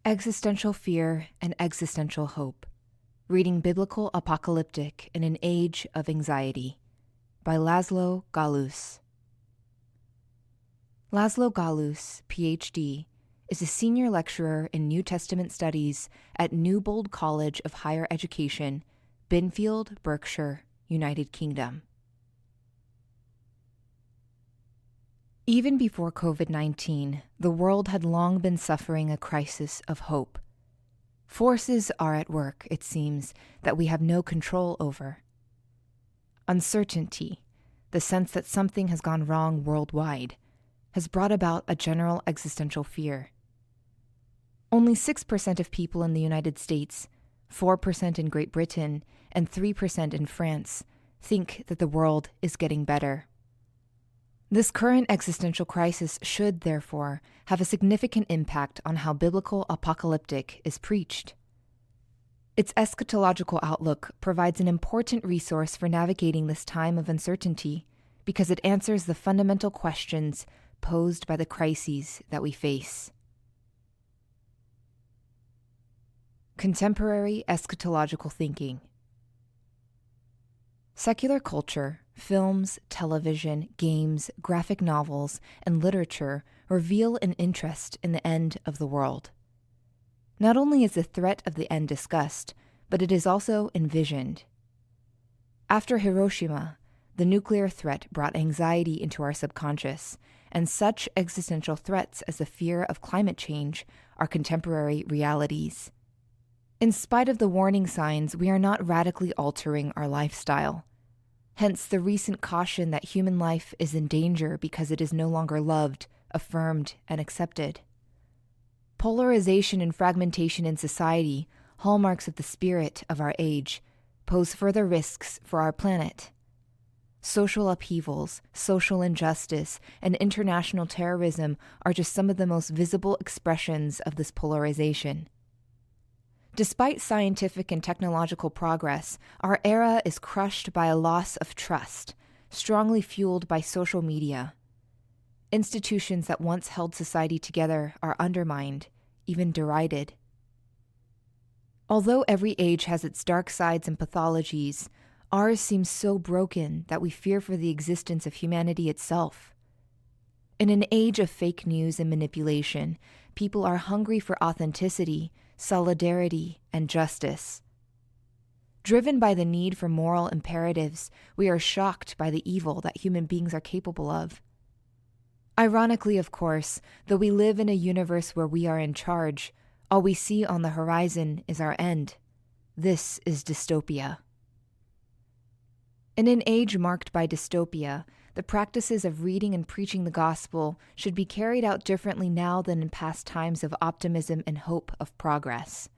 Existential Fear and Existential Hope. Reading Biblical Apocalyptic in an Age of Anxiety by Laszlo Gallus. Laszlo Gallus, Ph.D., is a senior lecturer in New Testament studies at Newbold College of Higher Education, Binfield, Berkshire, United Kingdom. Even before COVID-19, the world had long been suffering a crisis of hope. Forces are at work, it seems, that we have no control over. Uncertainty, the sense that something has gone wrong worldwide, has brought about a general existential fear. Only 6% of people in the United States, 4% in Great Britain, and 3% in France think that the world is getting better. This current existential crisis should, therefore, have a significant impact on how biblical apocalyptic is preached. Its eschatological outlook provides an important resource for navigating this time of uncertainty because it answers the fundamental questions posed by the crises that we face. Contemporary eschatological thinking. Secular culture, films, television, games, graphic novels, and literature reveal an interest in the end of the world. Not only is the threat of the end discussed, but it is also envisioned. After Hiroshima, the nuclear threat brought anxiety into our subconscious, and such existential threats as the fear of climate change are contemporary realities. In spite of the warning signs, we are not radically altering our lifestyle. Hence the recent caution that human life is in danger because it is no longer loved, affirmed, and accepted. Polarization and fragmentation in society, hallmarks of the spirit of our age, pose further risks for our planet. Social upheavals, social injustice, and international terrorism are just some of the most visible expressions of this polarization. Despite scientific and technological progress, our era is crushed by a loss of trust, strongly fueled by social media. Institutions that once held society together are undermined, even derided. Although every age has its dark sides and pathologies, ours seems so broken that we fear for the existence of humanity itself. In an age of fake news and manipulation, people are hungry for authenticity, solidarity, and justice. Driven by the need for moral imperatives, we are shocked by the evil that human beings are capable of. Ironically, of course, though we live in a universe where we are in charge, all we see on the horizon is our end. This is dystopia. In an age marked by dystopia, the practices of reading and preaching the gospel should be carried out differently now than in past times of optimism and hope of progress.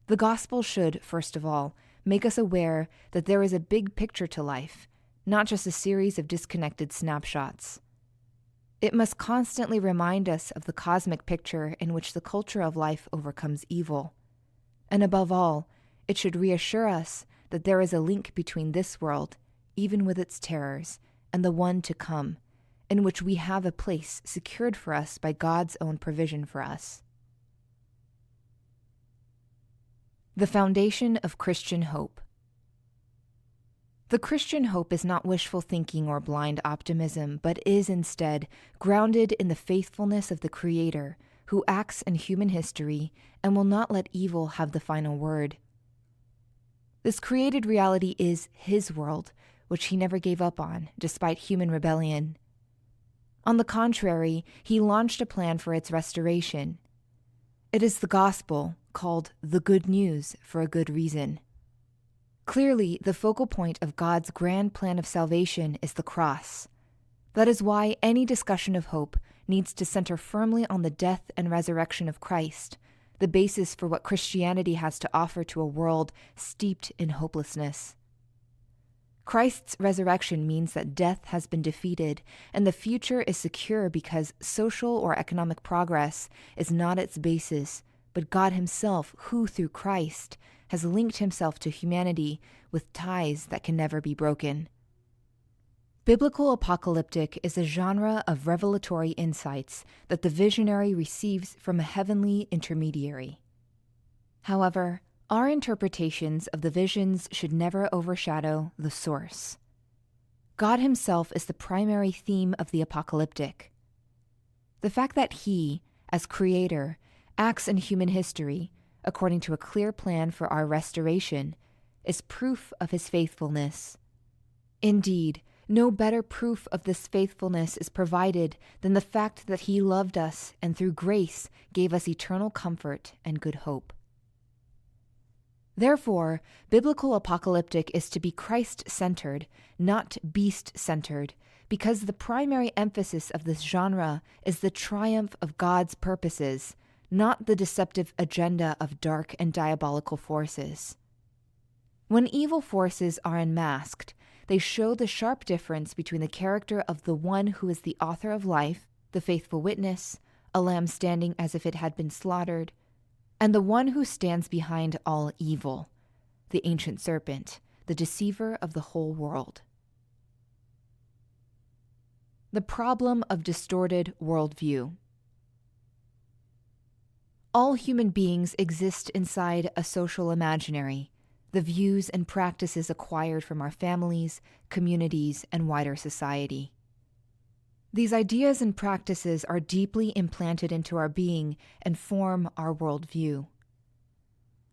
The gospel should, first of all, make us aware that there is a big picture to life, not just a series of disconnected snapshots. It must constantly remind us of the cosmic picture in which the culture of life overcomes evil. And above all, it should reassure us that there is a link between this world, even with its terrors, and the one to come, in which we have a place secured for us by God's own provision for us. The foundation of Christian hope. The Christian hope is not wishful thinking or blind optimism, but is instead grounded in the faithfulness of the Creator, who acts in human history and will not let evil have the final word. This created reality is His world, which He never gave up on, despite human rebellion. On the contrary, He launched a plan for its restoration. It is the gospel, called the good news for a good reason. Clearly, the focal point of God's grand plan of salvation is the cross. That is why any discussion of hope needs to center firmly on the death and resurrection of Christ, the basis for what Christianity has to offer to a world steeped in hopelessness. Christ's resurrection means that death has been defeated, and the future is secure because social or economic progress is not its basis, but God Himself, who, through Christ, has linked Himself to humanity with ties that can never be broken. Biblical apocalyptic is a genre of revelatory insights that the visionary receives from a heavenly intermediary. However, our interpretations of the visions should never overshadow the source. God himself is the primary theme of the apocalyptic. The fact that he, as creator, acts in human history according to a clear plan for our restoration is proof of his faithfulness. Indeed, no better proof of this faithfulness is provided than the fact that he loved us and through grace gave us eternal comfort and good hope. Therefore, biblical apocalyptic is to be Christ-centered, not beast-centered, because the primary emphasis of this genre is the triumph of God's purposes, not the deceptive agenda of dark and diabolical forces. When evil forces are unmasked, they show the sharp difference between the character of the one who is the author of life, the faithful witness, a lamb standing as if it had been slaughtered, and the one who stands behind all evil, the ancient serpent, the deceiver of the whole world. The problem of distorted worldview. All human beings exist inside a social imaginary, the views and practices acquired from our families, communities, and wider society. These ideas and practices are deeply implanted into our being and form our worldview.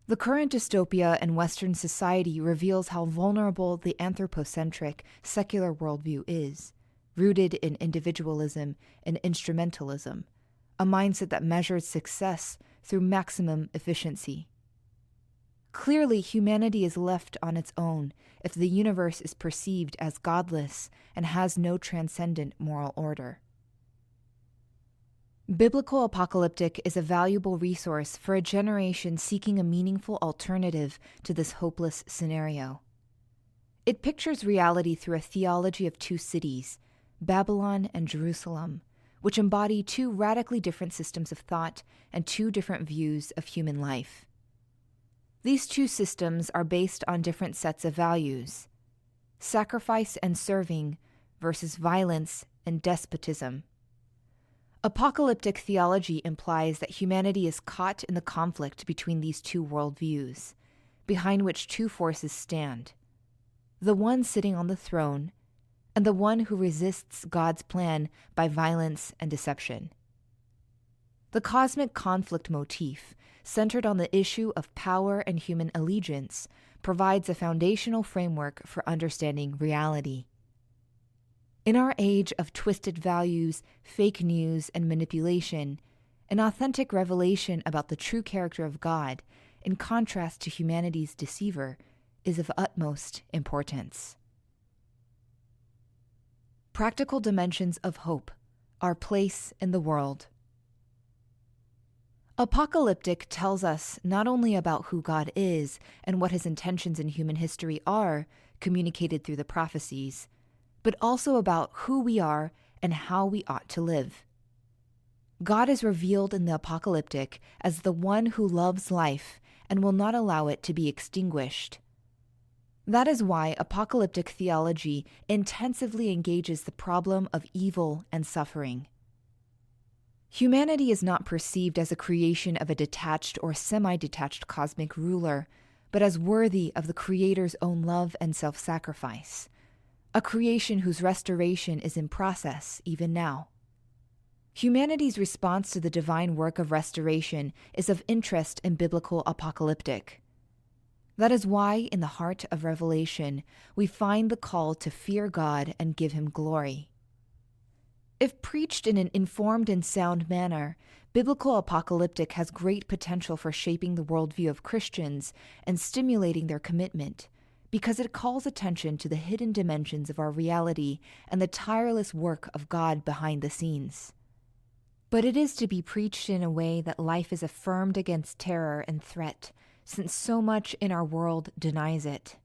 The current dystopia in Western society reveals how vulnerable the anthropocentric, secular worldview is, rooted in individualism and instrumentalism, a mindset that measures success through maximum efficiency. Clearly, humanity is left on its own if the universe is perceived as godless and has no transcendent moral order. Biblical apocalyptic is a valuable resource for a generation seeking a meaningful alternative to this hopeless scenario. It pictures reality through a theology of two cities, Babylon and Jerusalem, which embody two radically different systems of thought and two different views of human life. These two systems are based on different sets of values: sacrifice and serving versus violence and despotism. Apocalyptic theology implies that humanity is caught in the conflict between these two worldviews, behind which two forces stand: the one sitting on the throne, and the one who resists God's plan by violence and deception. The cosmic conflict motif, centered on the issue of power and human allegiance, provides a foundational framework for understanding reality. In our age of twisted values, fake news, and manipulation, an authentic revelation about the true character of God, in contrast to humanity's deceiver, is of utmost importance. Practical dimensions of hope, our place in the world. Apocalyptic tells us not only about who God is and what his intentions in human history are, communicated through the prophecies, but also about who we are and how we ought to live. God is revealed in the apocalyptic as the one who loves life and will not allow it to be extinguished. That is why apocalyptic theology intensively engages the problem of evil and suffering. Humanity is not perceived as a creation of a detached or semi-detached cosmic ruler, but as worthy of the Creator's own love and self-sacrifice, a creation whose restoration is in process even now. Humanity's response to the divine work of restoration is of interest in biblical apocalyptic. That is why, in the heart of Revelation, we find the call to fear God and give him glory. If preached in an informed and sound manner, biblical apocalyptic has great potential for shaping the worldview of Christians and stimulating their commitment, because it calls attention to the hidden dimensions of our reality and the tireless work of God behind the scenes. But it is to be preached in a way that life is affirmed against terror and threat, since so much in our world denies it.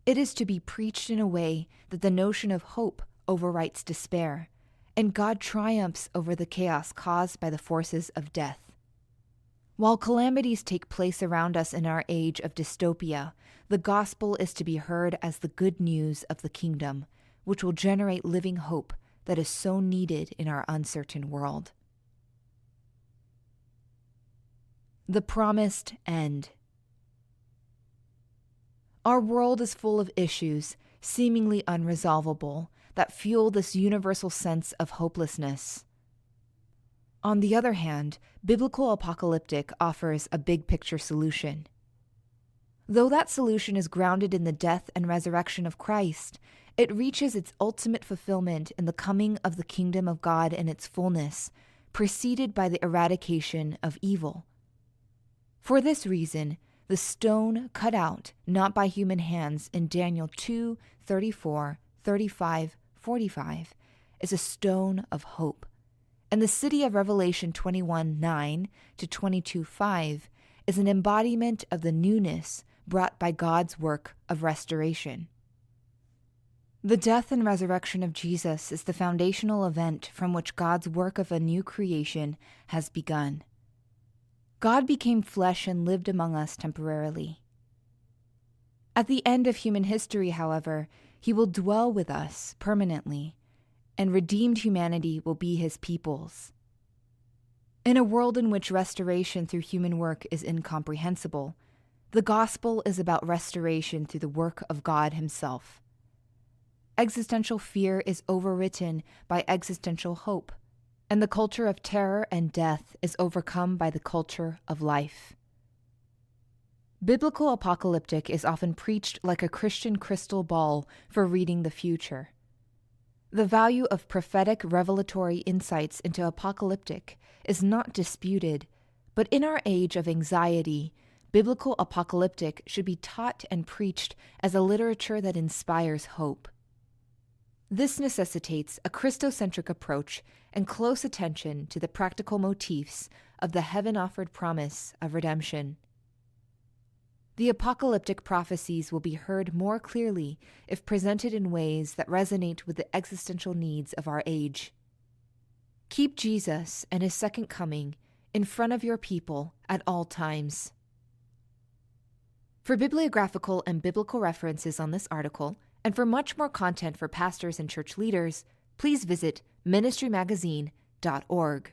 It is to be preached in a way that the notion of hope overwrites despair, and God triumphs over the chaos caused by the forces of death. While calamities take place around us in our age of dystopia, the gospel is to be heard as the good news of the kingdom, which will generate living hope that is so needed in our uncertain world. The promised end. Our world is full of issues, seemingly unresolvable, that fuel this universal sense of hopelessness. On the other hand, biblical apocalyptic offers a big picture solution. Though that solution is grounded in the death and resurrection of Christ, it reaches its ultimate fulfillment in the coming of the kingdom of God in its fullness, preceded by the eradication of evil. For this reason, the stone cut out, not by human hands, in Daniel 2, 34, 35, 45, is a stone of hope. And the city of Revelation 21, 9 to 22, 5 is an embodiment of the newness brought by God's work of restoration. The death and resurrection of Jesus is the foundational event from which God's work of a new creation has begun. God became flesh and lived among us temporarily. At the end of human history, however, he will dwell with us permanently, and redeemed humanity will be his peoples. In a world in which restoration through human work is incomprehensible, the gospel is about restoration through the work of God himself. Existential fear is overwritten by existential hope, and the culture of terror and death is overcome by the culture of life. Biblical apocalyptic is often preached like a Christian crystal ball for reading the future. The value of prophetic revelatory insights into apocalyptic is not disputed, but in our age of anxiety, biblical apocalyptic should be taught and preached as a literature that inspires hope. This necessitates a Christocentric approach and close attention to the practical motifs of the heaven-offered promise of redemption. The apocalyptic prophecies will be heard more clearly if presented in ways that resonate with the existential needs of our age. Keep Jesus and his second coming in front of your people at all times. For bibliographical and biblical references on this article, and for much more content for pastors and church leaders, please visit ministrymagazine.org.